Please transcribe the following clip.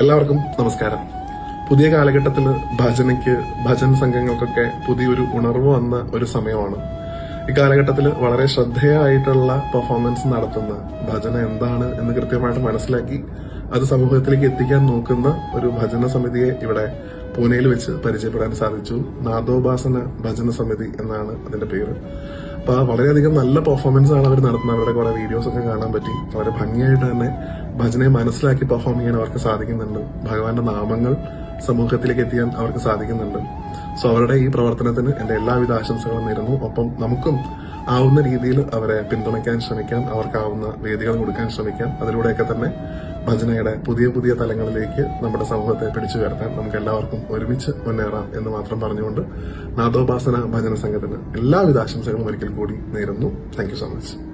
എല്ലാവർക്കും നമസ്കാരം. പുതിയ കാലഘട്ടത്തിൽ ഭജൻ സംഘങ്ങൾക്കൊക്കെ പുതിയൊരു ഉണർവ് വന്ന ഒരു സമയമാണ്. ഈ കാലഘട്ടത്തിൽ വളരെ ശ്രദ്ധേയമായിട്ടുള്ള പെർഫോമൻസ് നടത്തുന്ന ഭജന എന്താണ് എന്ന് കൃത്യമായിട്ട് മനസ്സിലാക്കി അത് സമൂഹത്തിലേക്ക് എത്തിക്കാൻ നോക്കുന്ന ഒരു ഭജന സമിതിയെ ഇവിടെ പൂനെയിൽ വെച്ച് പരിചയപ്പെടാൻ സാധിച്ചു. നാദോപാസന ഭജന സമിതി എന്നാണ് അതിന്റെ പേര്. അപ്പൊ വളരെയധികം നല്ല പെർഫോമൻസ് ആണ് അവർ നടത്തുന്നത്. അവരുടെ കുറെ വീഡിയോസ് ഒക്കെ കാണാൻ പറ്റി. വളരെ ഭംഗിയായിട്ട് തന്നെ ഭജനയെ മനസ്സിലാക്കി പെർഫോം ചെയ്യാൻ അവർക്ക് സാധിക്കുന്നുണ്ട്. ഭഗവാന്റെ നാമങ്ങൾ സമൂഹത്തിലേക്ക് എത്തിക്കാൻ അവർക്ക് സാധിക്കുന്നുണ്ട്. സോ അവരുടെ ഈ പ്രവർത്തനത്തിന് എന്റെ എല്ലാവിധ ആശംസകളും നേരുന്നു. ഒപ്പം നമുക്കും ആവുന്ന രീതിയിൽ അവരെ പിന്തുണയ്ക്കാൻ ശ്രമിക്കാം, അവർക്കാവുന്ന വേദികൾ കൊടുക്കാൻ ശ്രമിക്കാം. അതിലൂടെയൊക്കെ തന്നെ ഭജനയുടെ പുതിയ പുതിയ തലങ്ങളിലേക്ക് നമ്മുടെ സമൂഹത്തെ പിടിച്ചു ഉയർത്താൻ നമുക്ക് എല്ലാവർക്കും ഒരുമിച്ച് മുന്നേറാം എന്ന് മാത്രം പറഞ്ഞുകൊണ്ട് നാദോപാസന ഭജന സംഘത്തിന് എല്ലാവിധ ആശംസകളും ഒരിക്കൽ കൂടി നേരുന്നു. Thank you so much.